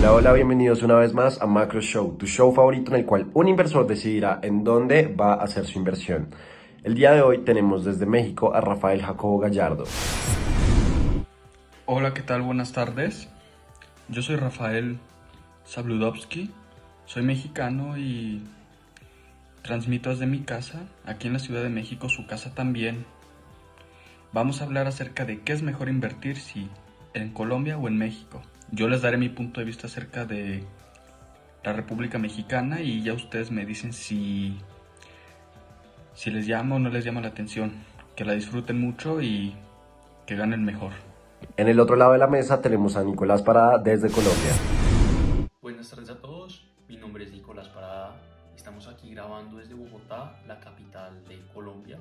Hola, hola, bienvenidos una vez más a Macro Show, tu show favorito en el cual un inversor decidirá en dónde va a hacer su inversión. El día de hoy tenemos desde México a Rafael Jacobo Gallardo. Hola, ¿qué tal? Buenas tardes. Yo soy Rafael Sabludovsky, soy mexicano y transmito desde mi casa, aquí en la Ciudad de México, su casa también. Vamos a hablar acerca de qué es mejor invertir, si en Colombia o en México. Yo les daré mi punto de vista acerca de la República Mexicana y ya ustedes me dicen si les llama o no les llama la atención. Que la disfruten mucho y que ganen mejor. En el otro lado de la mesa tenemos a Nicolás Parada desde Colombia. Buenas tardes a todos, mi nombre es Nicolás Parada, estamos aquí grabando desde Bogotá, la capital de Colombia,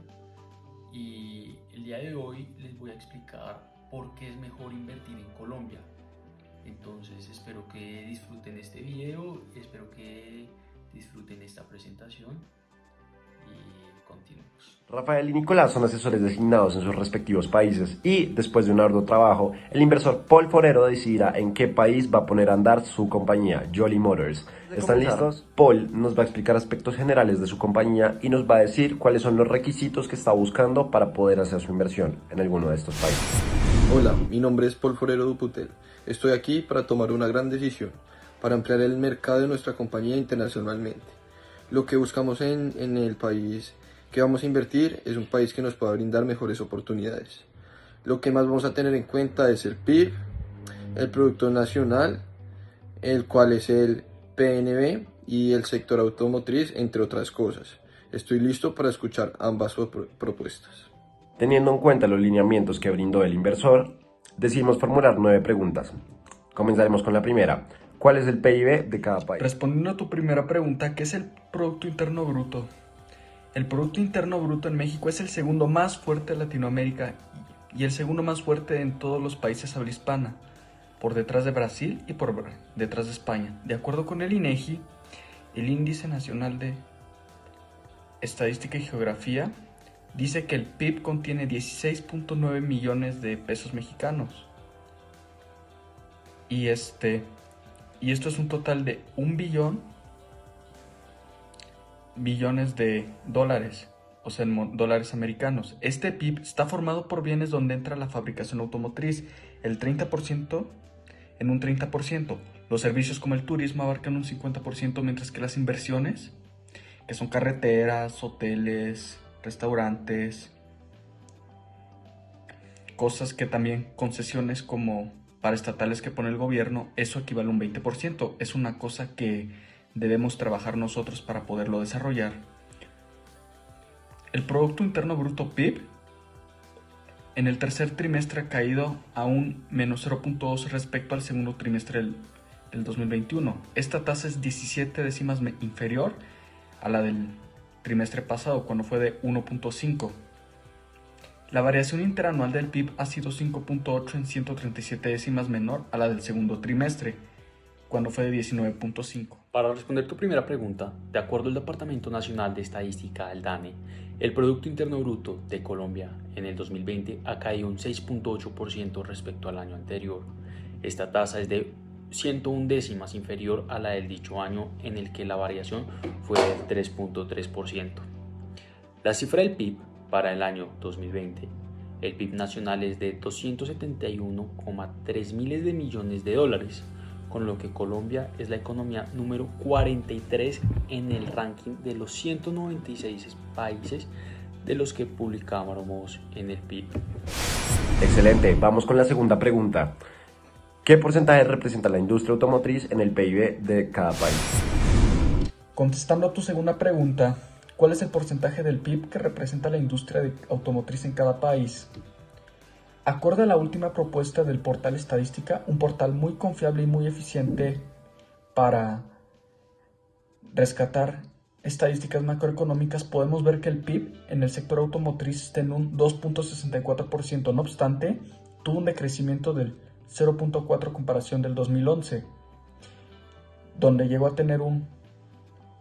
y el día de hoy les voy a explicar por qué es mejor invertir en Colombia. Entonces espero que disfruten este video, espero que disfruten esta presentación y continuemos. Rafael y Nicolás son asesores designados en sus respectivos países y, después de un arduo trabajo, el inversor Paul Forero decidirá en qué país va a poner a andar su compañía, Jolly Motors. ¿Están listos? Paul nos va a explicar aspectos generales de su compañía y nos va a decir cuáles son los requisitos que está buscando para poder hacer su inversión en alguno de estos países. Hola, mi nombre es Paul Forero Duputel. Estoy aquí para tomar una gran decisión, para ampliar el mercado de nuestra compañía internacionalmente. Lo que buscamos en el país que vamos a invertir es un país que nos pueda brindar mejores oportunidades. Lo que más vamos a tener en cuenta es el PIB, el Producto Nacional, el cual es el PNB y el sector automotriz, entre otras cosas. Estoy listo para escuchar ambas propuestas. Teniendo en cuenta los lineamientos que brindó el inversor, decidimos formular 9 preguntas. Comenzaremos con la primera. ¿Cuál es el PIB de cada país? Respondiendo a tu primera pregunta, ¿qué es el Producto Interno Bruto? El Producto Interno Bruto en México es el segundo más fuerte de Latinoamérica y el segundo más fuerte en todos los países habla hispana, por detrás de Brasil y por detrás de España. De acuerdo con el INEGI, el Índice Nacional de Estadística y Geografía, dice que el PIB contiene 16.9 millones de pesos mexicanos. Y esto es un total de 1 billones de dólares, o sea, en dólares americanos. Este PIB está formado por bienes donde entra la fabricación automotriz, el 30%, en un 30%. Los servicios como el turismo abarcan un 50%, mientras que las inversiones, que son carreteras, hoteles, restaurantes, cosas que también concesiones como paraestatales que pone el gobierno, eso equivale a un 20%. Es una cosa que debemos trabajar nosotros para poderlo desarrollar. El Producto Interno Bruto PIB en el tercer trimestre ha caído a un menos 0.2 respecto al segundo trimestre del 2021. Esta tasa es 17 décimas inferior a la del trimestre pasado, cuando fue de 1.5. La variación interanual del PIB ha sido 5.8 en 137 décimas menor a la del segundo trimestre, cuando fue de 19.5. Para responder tu primera pregunta, de acuerdo al Departamento Nacional de Estadística, el DANE, el Producto Interno Bruto de Colombia en el 2020 ha caído un 6.8% respecto al año anterior. Esta tasa es de 101 décimas inferior a la del dicho año, en el que la variación fue del 3.3%. La cifra del PIB para el año 2020, el PIB nacional es de 271,3 miles de millones de dólares, con lo que Colombia es la economía número 43 en el ranking de los 196 países de los que publicamos en el PIB. Excelente, vamos con la segunda pregunta. ¿Qué porcentaje representa la industria automotriz en el PIB de cada país? Contestando a tu segunda pregunta, ¿cuál es el porcentaje del PIB que representa la industria automotriz en cada país? Acorde a la última propuesta del portal Estadística, un portal muy confiable y muy eficiente para rescatar estadísticas macroeconómicas, podemos ver que el PIB en el sector automotriz está en un 2.64%. No obstante, tuvo un decrecimiento del 0.4 comparación del 2011, donde llegó a tener un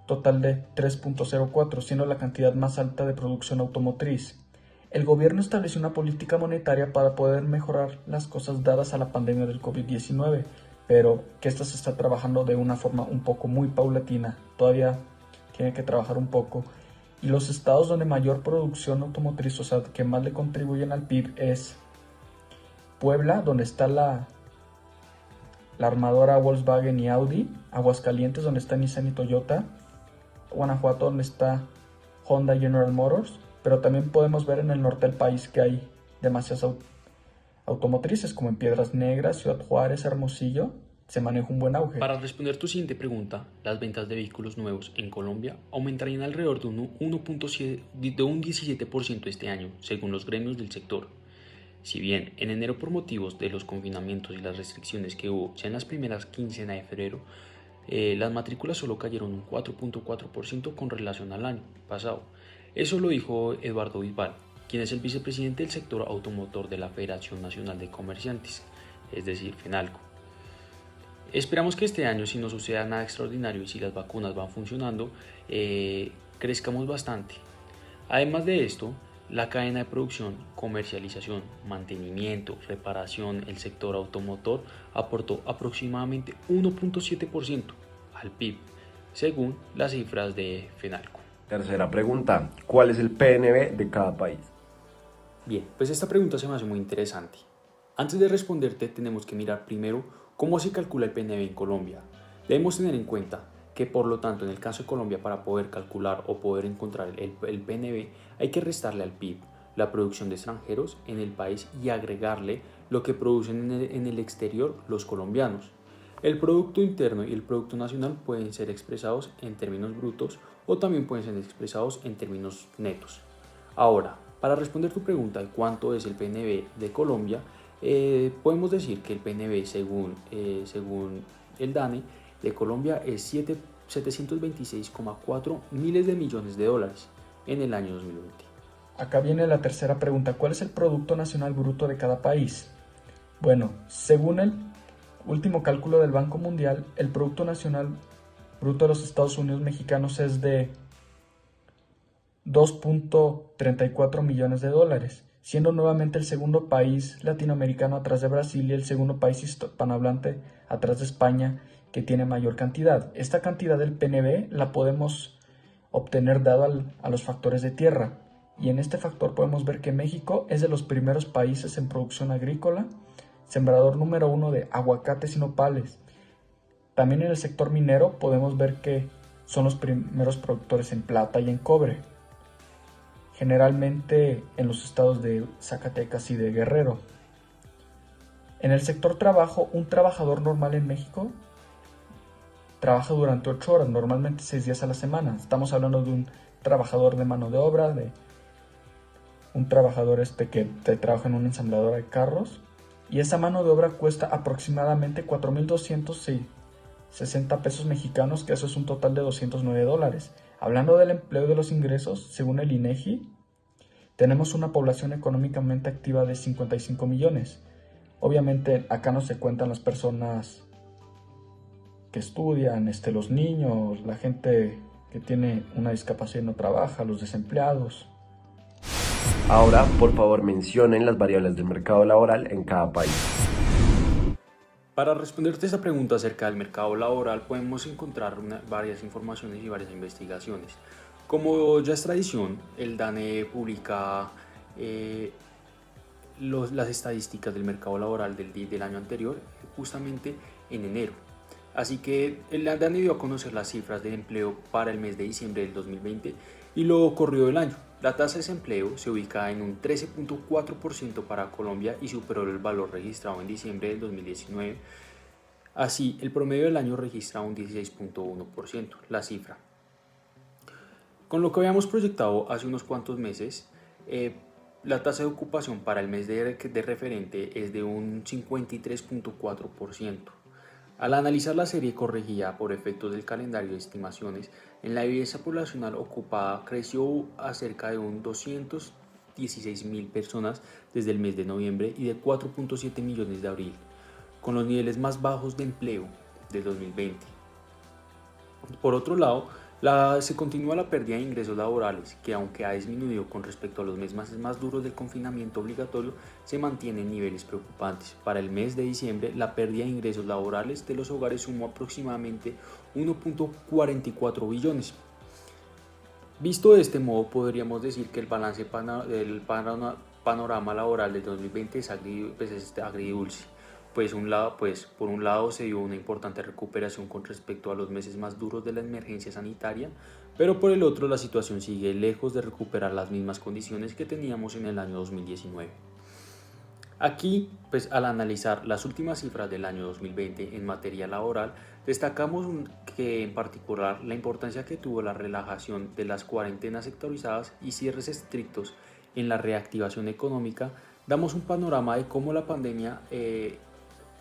total de 3.04, siendo la cantidad más alta de producción automotriz. El gobierno estableció una política monetaria para poder mejorar las cosas dadas a la pandemia del COVID-19, pero que esto se está trabajando de una forma un poco muy paulatina. Todavía tiene que trabajar un poco. Y los estados donde mayor producción automotriz, o sea, que más le contribuyen al PIB, es Puebla, donde está la armadora Volkswagen y Audi; Aguascalientes, donde está Nissan y Toyota; Guanajuato, donde está Honda y General Motors. Pero también podemos ver en el norte del país que hay demasiadas automotrices, como en Piedras Negras, Ciudad Juárez, Hermosillo. Se maneja un buen auge. Para responder tu siguiente pregunta, las ventas de vehículos nuevos en Colombia aumentarían alrededor de un 17% este año, según los gremios del sector. Si bien en enero, por motivos de los confinamientos y las restricciones que hubo ya en las primeras quincenas de febrero, las matrículas solo cayeron un 4.4% con relación al año pasado. Eso lo dijo Eduardo Bisbal, quien es el vicepresidente del sector automotor de la Federación Nacional de Comerciantes, es decir, FENALCO. Esperamos que este año, si no suceda nada extraordinario y si las vacunas van funcionando, crezcamos bastante. Además de esto, la cadena de producción, comercialización, mantenimiento, reparación, el sector automotor aportó aproximadamente 1.7% al PIB, según las cifras de FENALCO. Tercera pregunta, ¿cuál es el PNB de cada país? Bien, pues esta pregunta se me hace muy interesante. Antes de responderte, tenemos que mirar primero cómo se calcula el PNB en Colombia. Debemos tener en cuenta que, por lo tanto, en el caso de Colombia, para poder calcular o poder encontrar el PNB, hay que restarle al PIB la producción de extranjeros en el país y agregarle lo que producen en el exterior los colombianos. El Producto Interno y el Producto Nacional pueden ser expresados en términos brutos o también pueden ser expresados en términos netos. Ahora, para responder tu pregunta de cuánto es el PNB de Colombia, podemos decir que el PNB, según el DANE, de Colombia es 726,4 miles de millones de dólares en el año 2020. Acá viene la tercera pregunta. ¿Cuál es el Producto Nacional Bruto de cada país? Bueno, según el último cálculo del Banco Mundial, el Producto Nacional Bruto de los Estados Unidos mexicanos es de 2.34 millones de dólares, siendo nuevamente el segundo país latinoamericano atrás de Brasil y el segundo país hispanohablante atrás de España que tiene mayor cantidad. Esta cantidad del PNB la podemos obtener dado a los factores de tierra, y en este factor podemos ver que México es de los primeros países en producción agrícola, sembrador número 1 de aguacates y nopales. También en el sector minero podemos ver que son los primeros productores en plata y en cobre, generalmente en los estados de Zacatecas y de Guerrero. En el sector trabajo, un trabajador normal en México trabaja durante 8 horas, normalmente 6 días a la semana. Estamos hablando de un trabajador de mano de obra, de un trabajador que trabaja en una ensambladora de carros, y esa mano de obra cuesta aproximadamente 4.260 pesos mexicanos, que eso es un total de 209 dólares. Hablando del empleo y de los ingresos, según el INEGI, tenemos una población económicamente activa de 55 millones. Obviamente acá no se cuentan las personas que estudian, los niños, la gente que tiene una discapacidad y no trabaja, los desempleados. Ahora, por favor, mencionen las variables del mercado laboral en cada país. Para responderte esta pregunta acerca del mercado laboral, podemos encontrar varias informaciones y varias investigaciones. Como ya es tradición, el DANE publica las estadísticas del mercado laboral del año anterior, justamente en enero. Así que el DANE dio a conocer las cifras de empleo para el mes de diciembre del 2020 y lo corrido del año. La tasa de desempleo se ubica en un 13.4% para Colombia y superó el valor registrado en diciembre del 2019. Así, el promedio del año registra un 16.1%, la cifra. Con lo que habíamos proyectado hace unos cuantos meses, la tasa de ocupación para el mes de referente es de un 53.4%. Al analizar la serie corregida por efectos del calendario de estimaciones, en la vivienda poblacional ocupada creció a cerca de un 216.000 personas desde el mes de noviembre y de 4.7 millones de abril, con los niveles más bajos de empleo del 2020. Por otro lado, Se continúa la pérdida de ingresos laborales, que aunque ha disminuido con respecto a los meses más duros del confinamiento obligatorio, se mantiene en niveles preocupantes. Para el mes de diciembre, la pérdida de ingresos laborales de los hogares sumó aproximadamente 1.44 billones. Visto de este modo, podríamos decir que el balance del panorama laboral de 2020 es agridulce. Por un lado se dio una importante recuperación con respecto a los meses más duros de la emergencia sanitaria, pero por el otro la situación sigue lejos de recuperar las mismas condiciones que teníamos en el año 2019. Aquí, al analizar las últimas cifras del año 2020 en materia laboral, destacamos que en particular la importancia que tuvo la relajación de las cuarentenas sectorizadas y cierres estrictos en la reactivación económica. Damos un panorama de cómo la pandemia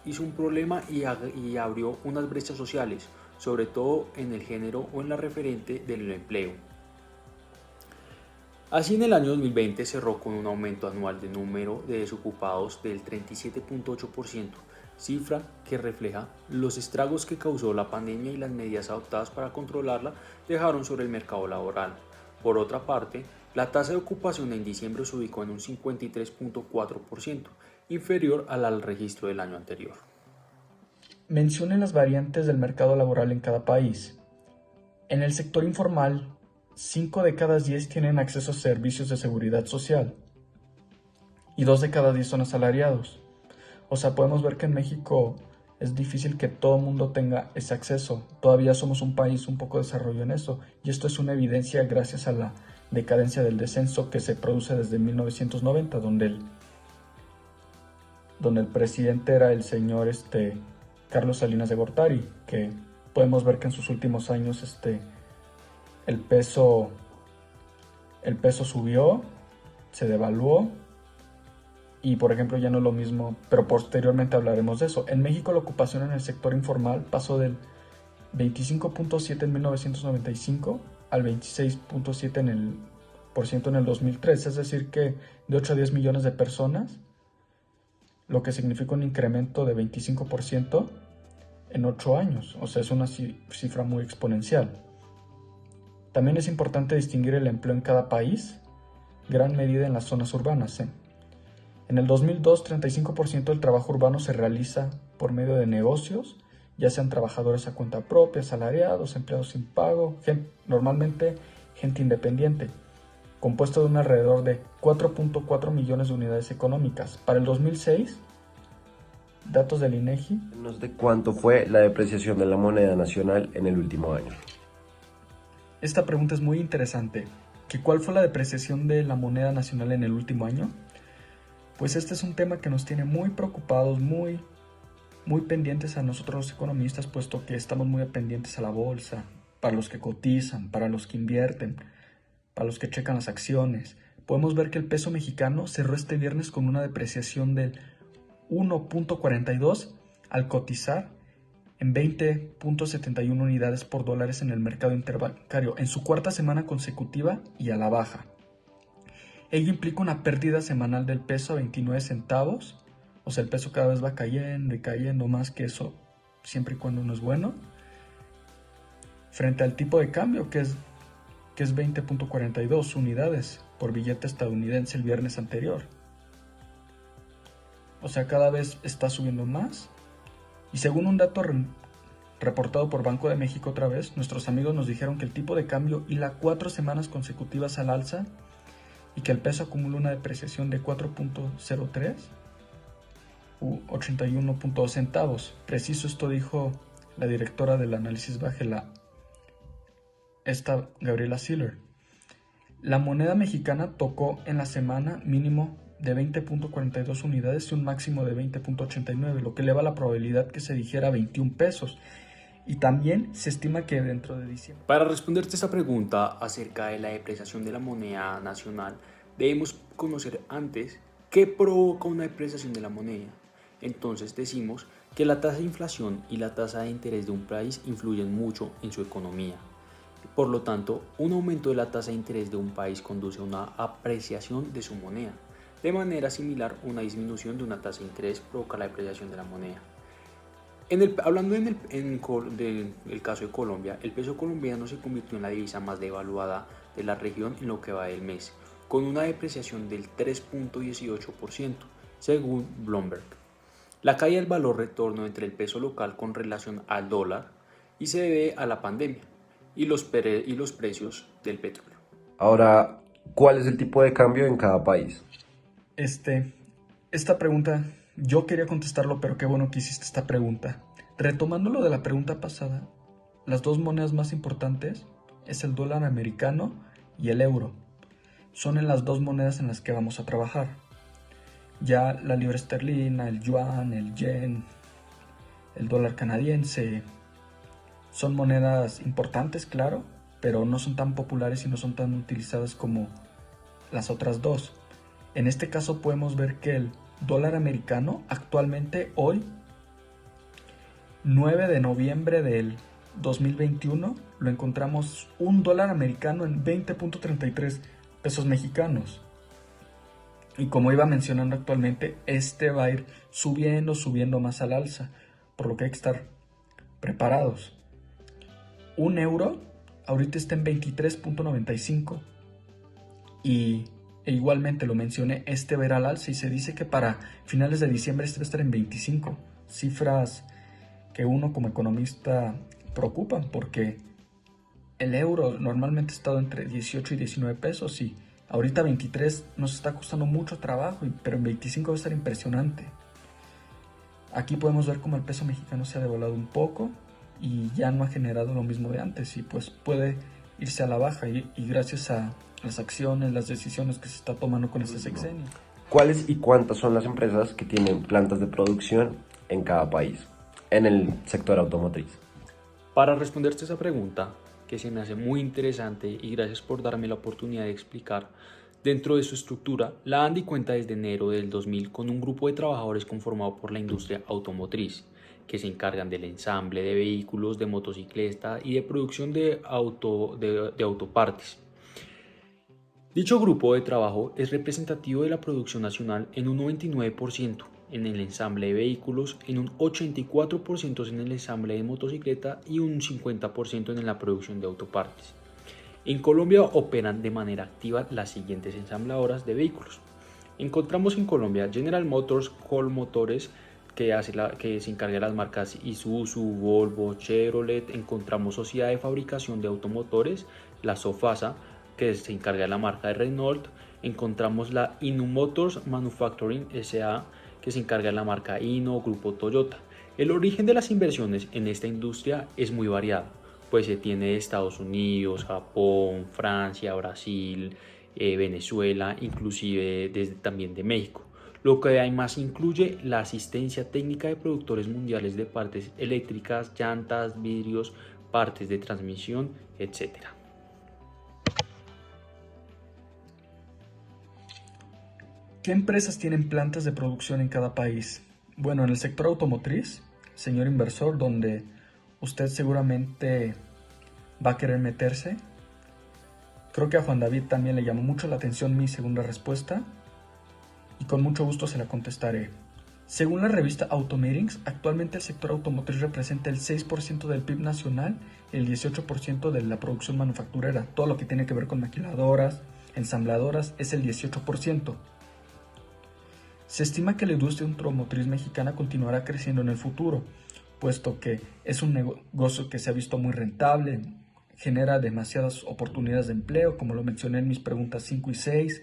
hizo un problema y abrió unas brechas sociales, sobre todo en el género o en la referente del empleo. Así, en el año 2020 cerró con un aumento anual de número de desocupados del 37.8%, cifra que refleja los estragos que causó la pandemia y las medidas adoptadas para controlarla dejaron sobre el mercado laboral. Por otra parte, la tasa de ocupación en diciembre se ubicó en un 53.4%, inferior al registro del año anterior. Mencionen las variantes del mercado laboral en cada país. En el sector informal, 5 de cada 10 tienen acceso a servicios de seguridad social y 2 de cada 10 son asalariados. O sea, podemos ver que en México es difícil que todo el mundo tenga ese acceso. Todavía somos un país un poco desarrollado en eso, y esto es una evidencia gracias a la decadencia del descenso que se produce desde 1990, donde el presidente era el señor Carlos Salinas de Gortari, que podemos ver que en sus últimos años el peso subió, se devaluó y, por ejemplo, ya no es lo mismo, pero posteriormente hablaremos de eso. En México la ocupación en el sector informal pasó del 25.7 en 1995 al 26.7 en el 2003, es decir que de 8 a 10 millones de personas, lo que significa un incremento de 25% en 8 años, o sea, es una cifra muy exponencial. También es importante distinguir el empleo en cada país, gran medida en las zonas urbanas. En el 2002, 35% del trabajo urbano se realiza por medio de negocios, ya sean trabajadores a cuenta propia, asalariados, empleados sin pago, normalmente gente independiente, compuesto de un alrededor de 4.4 millones de unidades económicas. Para el 2006, datos del INEGI. ¿De cuánto fue la depreciación de la moneda nacional en el último año? Esta pregunta es muy interesante. ¿Cuál fue la depreciación de la moneda nacional en el último año? Pues este es un tema que nos tiene muy preocupados, muy pendientes a nosotros los economistas, puesto que estamos muy pendientes a la bolsa, para los que cotizan, para los que invierten, para los que checan las acciones. Podemos ver que el peso mexicano cerró este viernes con una depreciación del 1.42 al cotizar en 20.71 unidades por dólares en el mercado interbancario, en su cuarta semana consecutiva y a la baja. Ello implica una pérdida semanal del peso a 29 centavos, o sea, el peso cada vez va cayendo y cayendo más, que eso siempre y cuando no es bueno, frente al tipo de cambio que es 20.42 unidades por billete estadounidense el viernes anterior. O sea, cada vez está subiendo más. Y según un dato reportado por Banco de México otra vez, nuestros amigos nos dijeron que el tipo de cambio hila 4 semanas consecutivas al alza y que el peso acumula una depreciación de 4.03 u 81.2 centavos. Preciso, esto dijo la directora del análisis Bajela, Gabriela Siller. La moneda mexicana tocó en la semana mínimo de 20.42 unidades y un máximo de 20.89, lo que eleva la probabilidad que se dijera 21 pesos. Y también se estima que dentro de diciembre. Para responderte esta pregunta acerca de la depreciación de la moneda nacional, debemos conocer antes qué provoca una depreciación de la moneda. Entonces decimos que la tasa de inflación y la tasa de interés de un país influyen mucho en su economía. Por lo tanto, un aumento de la tasa de interés de un país conduce a una apreciación de su moneda. De manera similar, una disminución de una tasa de interés provoca la depreciación de la moneda. Hablando del caso de Colombia, el peso colombiano se convirtió en la divisa más devaluada de la región en lo que va del mes, con una depreciación del 3.18%, según Bloomberg. La caída del valor retorno entre el peso local con relación al dólar y se debe a la pandemia y los precios del petróleo. Ahora, ¿cuál es el tipo de cambio en cada país? Esta pregunta, yo quería contestarlo, pero qué bueno que hiciste esta pregunta. Retomando lo de la pregunta pasada, las dos monedas más importantes es el dólar americano y el euro. Son en las dos monedas en las que vamos a trabajar. Ya la libra esterlina, el yuan, el yen, el dólar canadiense, son monedas importantes, claro, pero no son tan populares y no son tan utilizadas como las otras dos. En este caso podemos ver que el dólar americano actualmente hoy, 9 de noviembre del 2021, lo encontramos un dólar americano en 20.33 pesos mexicanos. Y como iba mencionando actualmente, va a ir subiendo más al alza, por lo que hay que estar preparados. Un euro ahorita está en 23.95 e igualmente lo mencioné, va a ir al alza y se dice que para finales de diciembre va a estar en 25. Cifras que uno como economista preocupan porque el euro normalmente ha estado entre 18 y 19 pesos y ahorita 23 nos está costando mucho trabajo, pero en 25 va a estar impresionante. Aquí podemos ver cómo el peso mexicano se ha devaluado un poco y ya no ha generado lo mismo de antes y pues puede irse a la baja y gracias a las acciones, las decisiones que se está tomando con este sexenio. ¿Cuáles y cuántas son las empresas que tienen plantas de producción en cada país, en el sector automotriz? Para responderte esa pregunta, que se me hace muy interesante y gracias por darme la oportunidad de explicar, dentro de su estructura, la ANDI cuenta desde enero del 2000 con un grupo de trabajadores conformado por la industria automotriz, que se encargan del ensamble de vehículos, de motocicleta y de producción de autopartes. Dicho grupo de trabajo es representativo de la producción nacional en un 99%, en el ensamble de vehículos, en un 84% en el ensamble de motocicleta y un 50% en la producción de autopartes. En Colombia operan de manera activa las siguientes ensambladoras de vehículos. Encontramos en Colombia General Motors, Colmotores, que se encarga de las marcas Isuzu, Volvo, Chevrolet. Encontramos Sociedad de Fabricación de Automotores, la Sofasa, que se encarga de la marca de Renault. Encontramos la Inu Motors Manufacturing S.A., que se encarga de la marca Hino, Grupo Toyota. El origen de las inversiones en esta industria es muy variado, pues se tiene de Estados Unidos, Japón, Francia, Brasil, Venezuela, inclusive también de México. Lo que además incluye la asistencia técnica de productores mundiales de partes eléctricas, llantas, vidrios, partes de transmisión, etc. ¿Qué empresas tienen plantas de producción en cada país? Bueno, en el sector automotriz, señor inversor, donde usted seguramente va a querer meterse. Creo que a Juan David también le llamó mucho la atención mi segunda respuesta y con mucho gusto se la contestaré. Según la revista Automeetings, actualmente el sector automotriz representa el 6% del PIB nacional y el 18% de la producción manufacturera. Todo lo que tiene que ver con maquiladoras, ensambladoras es el 18%. Se estima que la industria automotriz mexicana continuará creciendo en el futuro, puesto que es un negocio que se ha visto muy rentable, genera demasiadas oportunidades de empleo, como lo mencioné en mis preguntas 5 y 6,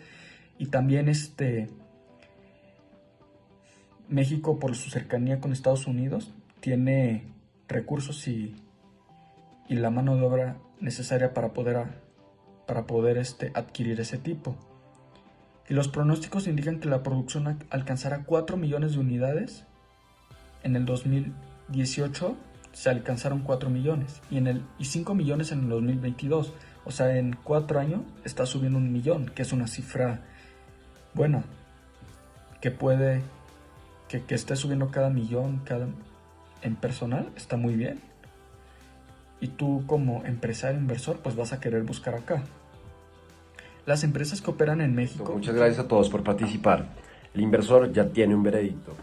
y también México, por su cercanía con Estados Unidos, tiene recursos y la mano de obra necesaria para poder adquirir ese tipo. Y los pronósticos indican que la producción alcanzará 4 millones de unidades. En el 2018 se alcanzaron 4 millones y 5 millones en el 2022. O sea, en 4 años está subiendo 1 millón, que es una cifra buena, que esté subiendo cada millón en personal, está muy bien. Y tú como empresario inversor, pues vas a querer buscar acá. Las empresas que operan en México... Muchas gracias a todos por participar. El inversor ya tiene un veredicto.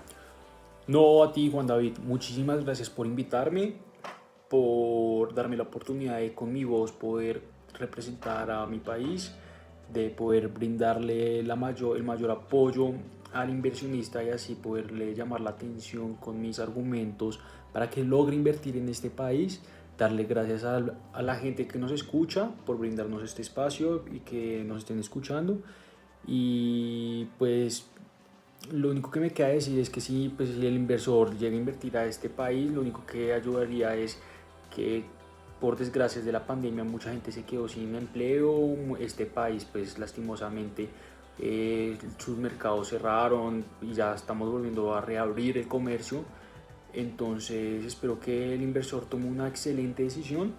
No, a ti, Juan David, muchísimas gracias por invitarme, por darme la oportunidad de con mi voz poder representar a mi país, de poder brindarle el mayor apoyo al inversionista y así poderle llamar la atención con mis argumentos para que logre invertir en este país. Darle gracias a la gente que nos escucha por brindarnos este espacio y que nos estén escuchando. Y pues lo único que me queda decir es que si, pues, si el inversor llega a invertir a este país, lo único que ayudaría es que por desgracias de la pandemia mucha gente se quedó sin empleo. Este país pues lastimosamente sus mercados cerraron y ya estamos volviendo a reabrir el comercio. Entonces espero que el inversor tome una excelente decisión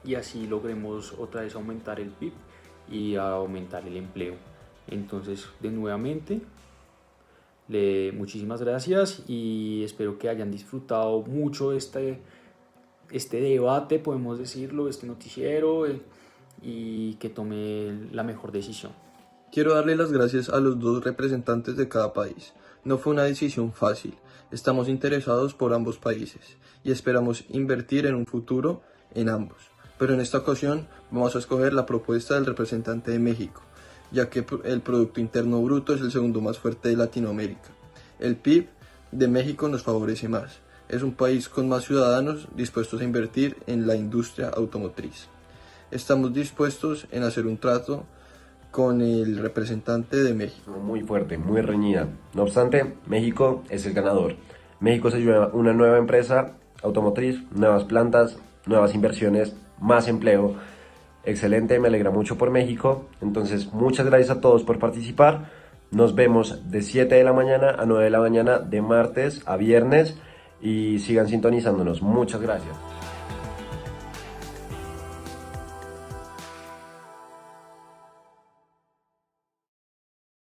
y así logremos otra vez aumentar el PIB y aumentar el empleo. Entonces, de nuevamente, muchísimas gracias y espero que hayan disfrutado mucho este debate, podemos decirlo, este noticiero, y que tome la mejor decisión. Quiero darle las gracias a los dos representantes de cada país. No fue una decisión fácil. Estamos interesados por ambos países y esperamos invertir en un futuro en ambos. Pero en esta ocasión vamos a escoger la propuesta del representante de México, ya que el Producto Interno Bruto es el segundo más fuerte de Latinoamérica. El PIB de México nos favorece más. Es un país con más ciudadanos dispuestos a invertir en la industria automotriz. Estamos dispuestos en hacer un trato con el representante de México. Muy fuerte, muy reñida. No obstante, México es el ganador. México se lleva una nueva empresa automotriz, nuevas plantas, nuevas inversiones, más empleo. Excelente, me alegra mucho por México. Entonces, muchas gracias a todos por participar. Nos vemos de 7 de la mañana a 9 de la mañana de martes a viernes y sigan sintonizándonos. Muchas gracias.